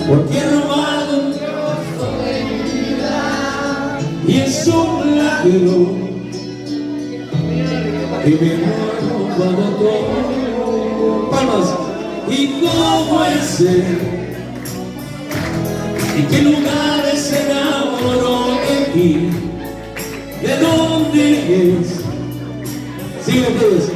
porque he robado un y es un milagro que me muero cuando todo. Palmas. ¿Y cómo es él? ¿En qué lugares se enamoró de ti? ¿De dónde es? Sigue ustedes.